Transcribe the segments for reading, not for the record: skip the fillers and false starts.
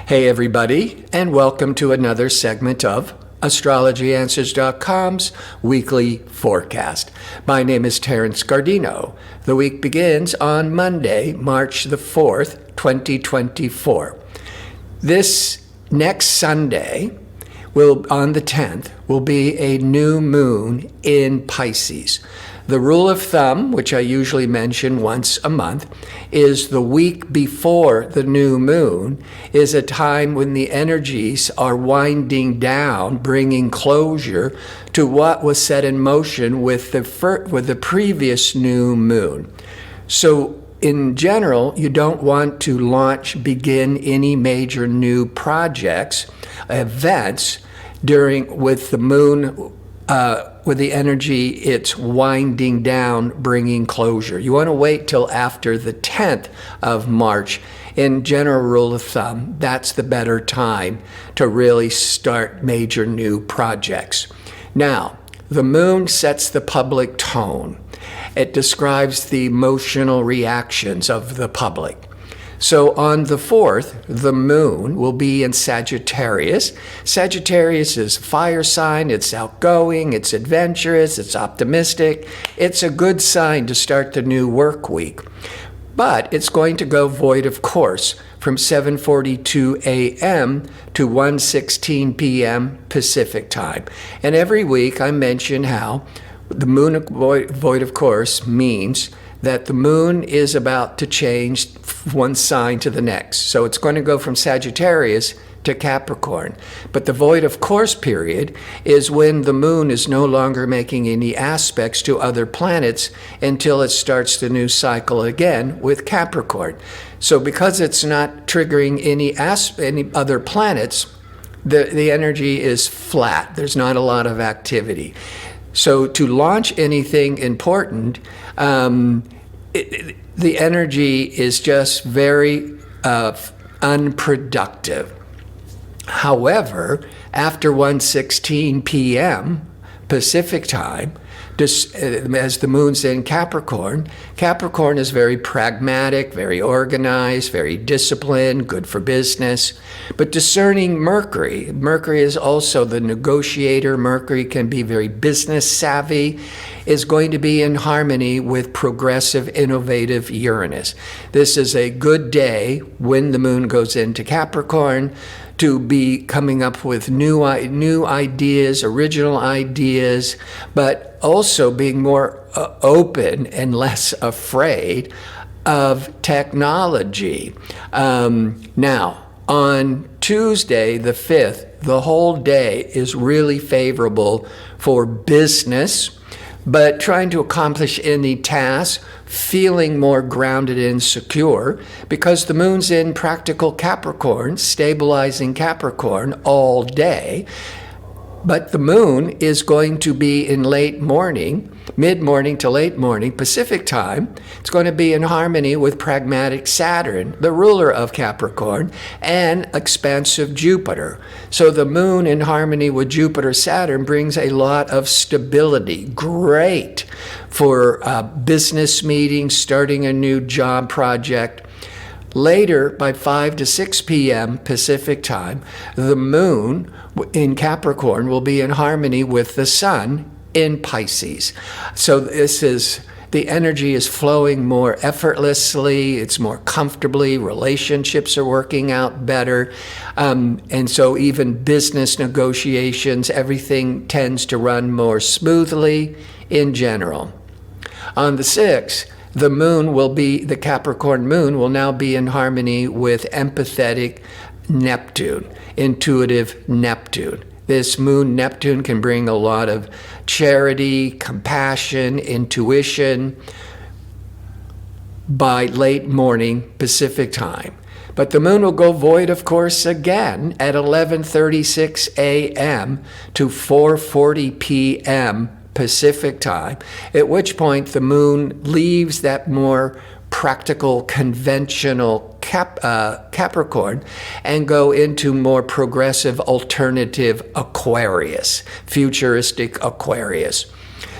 Hey everybody, and welcome to another segment of AstrologyAnswers.com's weekly forecast. My name is Terence. The week begins on Monday, March the 4th, 2024. This next Sunday, on the 10th, will be a new moon in Pisces. The rule of thumb, which I usually mention once a month, is the week before the new moon is a time when the energies are winding down, bringing closure to what was set in motion with the previous new moon. So in general, you don't want to begin any major new projects, events, with the moon with the energy it's winding down, bringing closure. You want to wait till after the 10th of March. In general rule of thumb, that's the better time to really start major new projects. Now, the moon sets the public tone. It describes the emotional reactions of the public. So on the 4th, the moon will be in Sagittarius. Sagittarius is fire sign. It's outgoing, it's adventurous, it's optimistic. It's a good sign to start the new work week. But it's going to go void of course from 7:42 a.m. to 1:16 p.m. Pacific time. And every week I mention how the moon void of course means that the moon is about to change one sign to the next. So it's going to go from Sagittarius to Capricorn. But the void of course period is when the moon is no longer making any aspects to other planets until it starts the new cycle again with Capricorn. So because it's not triggering any other planets, the energy is flat. There's not a lot of activity. So to launch anything important, the energy is just very unproductive. However, after 1:16 p.m. Pacific time, as the moon's in Capricorn, Capricorn is very pragmatic, very organized, very disciplined, good for business. But discerning Mercury is also the negotiator. Mercury can be very business savvy, is going to be in harmony with progressive, innovative Uranus. This is a good day when the moon goes into Capricorn to be coming up with new ideas, original ideas, but also being more open and less afraid of technology. Now, on Tuesday, the 5th, the whole day is really favorable for business, but trying to accomplish any task, feeling more grounded and secure, because the moon's in practical Capricorn, stabilizing Capricorn all day. But the moon is going to be in late morning, mid-morning to late morning, Pacific time. It's going to be in harmony with pragmatic Saturn, the ruler of Capricorn, and expansive Jupiter. So the moon in harmony with Jupiter, Saturn brings a lot of stability. Great for business meetings, starting a new job project. Later, by 5 to 6 p.m. Pacific time, the moon in Capricorn will be in harmony with the sun in Pisces. So the energy is flowing more effortlessly, it's more comfortably, relationships are working out better, and so even business negotiations, everything tends to run more smoothly in general. On the 6th, the Capricorn moon will now be in harmony with empathetic Neptune, intuitive Neptune. This moon, Neptune, can bring a lot of charity, compassion, intuition by late morning Pacific time. But the moon will go void, of course, again at 11:36 a.m. to 4:40 p.m. Pacific time, at which point the moon leaves that more practical, conventional Capricorn and go into more progressive, alternative Aquarius, futuristic Aquarius.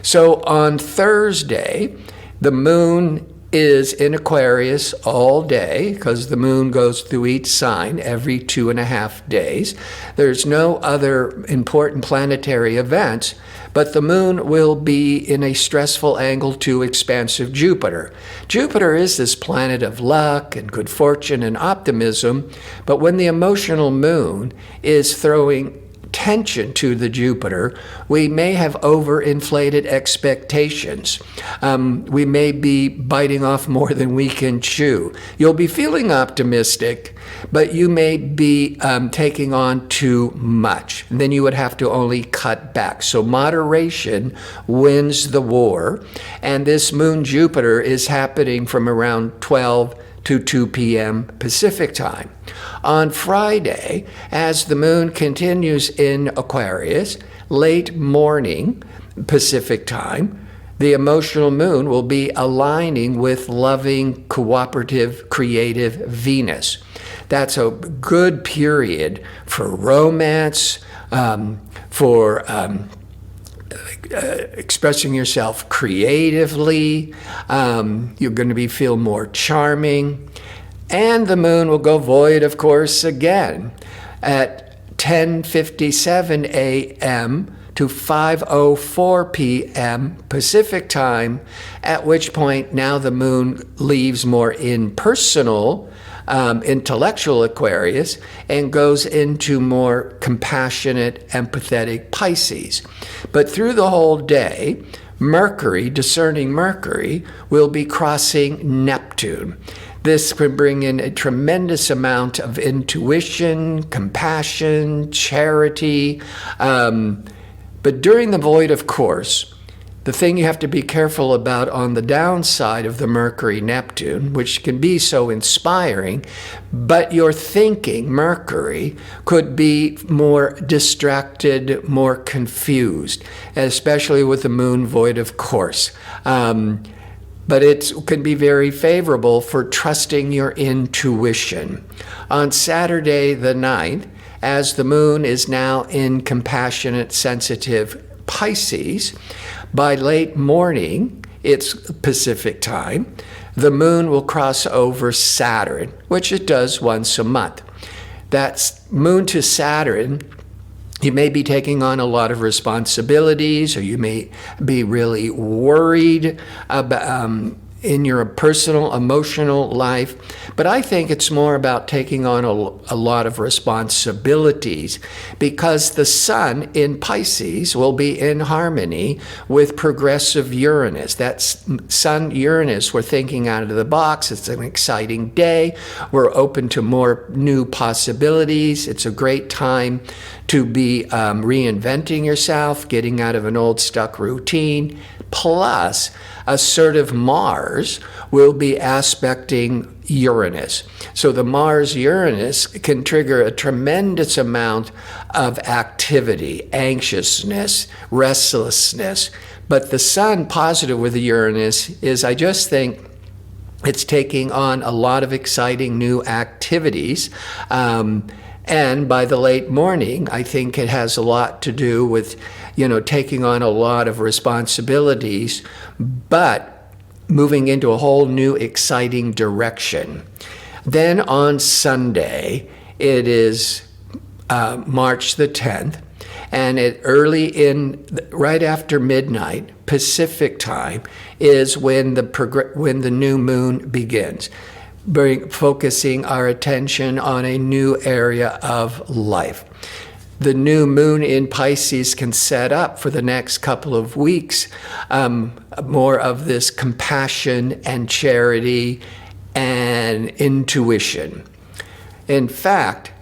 So on Thursday, the moon is in Aquarius all day because the moon goes through each sign every 2.5 days. There's no other important planetary events, but the moon will be in a stressful angle to expansive Jupiter. Jupiter is this planet of luck and good fortune and optimism, but when the emotional moon is throwing tension to the Jupiter, we may have overinflated expectations. We may be biting off more than we can chew. You'll be feeling optimistic, but you may be taking on too much. And then you would have to only cut back. So moderation wins the war. And this moon Jupiter is happening from around 12 to 2 p.m. Pacific time. On Friday, as the moon continues in Aquarius, late morning Pacific time, the emotional moon will be aligning with loving, cooperative, creative Venus. That's a good period for romance, for expressing yourself creatively. You're going to feel more charming. And the moon will go void, of course, again at 10:57 a.m. to 5:04 p.m. Pacific time, at which point now the moon leaves more impersonal, intellectual Aquarius and goes into more compassionate, empathetic Pisces. But through the whole day, Mercury, discerning Mercury, will be crossing Neptune. This can bring in a tremendous amount of intuition, compassion, charity. But during the void, of course, the thing you have to be careful about on the downside of the Mercury-Neptune, which can be so inspiring, but your thinking, Mercury, could be more distracted, more confused, especially with the moon void, of course. But it can be very favorable for trusting your intuition. On Saturday the 9th, as the moon is now in compassionate, sensitive Pisces, by late morning, it's Pacific time, the moon will cross over Saturn, which it does once a month. That's moon to Saturn. You may be taking on a lot of responsibilities, or you may be really worried about in your personal, emotional life. But I think it's more about taking on a lot of responsibilities, because the sun in Pisces will be in harmony with progressive Uranus. That's sun Uranus. We're thinking out of the box. It's an exciting day. We're open to more new possibilities. It's a great time to be reinventing yourself, getting out of an old stuck routine. Plus, assertive Mars will be aspecting Uranus. So the Mars-Uranus can trigger a tremendous amount of activity, anxiousness, restlessness. But the sun positive with the Uranus is, I just think, it's taking on a lot of exciting new activities. And by the late morning, I think it has a lot to do with, taking on a lot of responsibilities, but moving into a whole new exciting direction. Then on Sunday, it is March the 10th, and right after midnight Pacific time is when the new moon begins, focusing our attention on a new area of life. The new moon in Pisces can set up for the next couple of weeks more of this compassion and charity and intuition. In fact,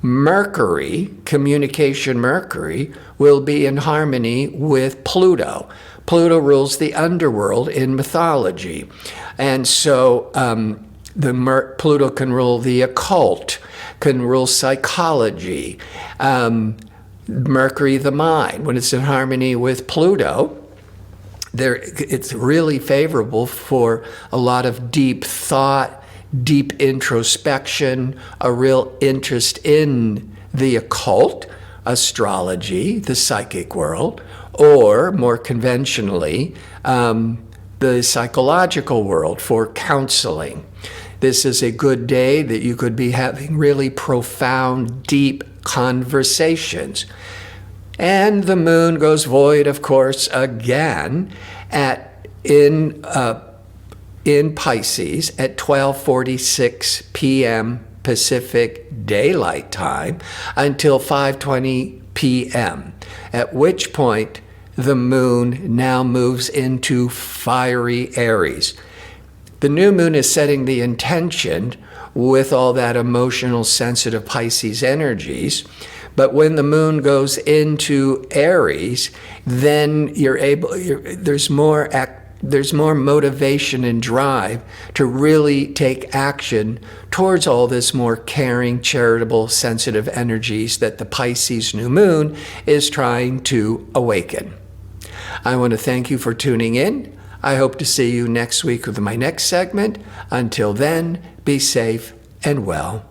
Mercury, communication Mercury, will be in harmony with Pluto. Pluto rules the underworld in mythology. And so Pluto can rule the occult, can rule psychology. Mercury, the mind, when it's in harmony with Pluto, it's really favorable for a lot of deep thought, deep introspection, a real interest in the occult, astrology, the psychic world, or more conventionally, the the psychological world for counseling. This is a good day that you could be having really profound, deep conversations. And the moon goes void, of course, again in Pisces at 12:46 p.m. Pacific Daylight Time until 5:20 p.m., at which point the moon now moves into fiery Aries. The new moon is setting the intention with all that emotional, sensitive Pisces energies. But when the moon goes into Aries, then there's more motivation and drive to really take action towards all this more caring, charitable, sensitive energies that the Pisces new moon is trying to awaken. I want to thank you for tuning in. I hope to see you next week with my next segment. Until then, be safe and well.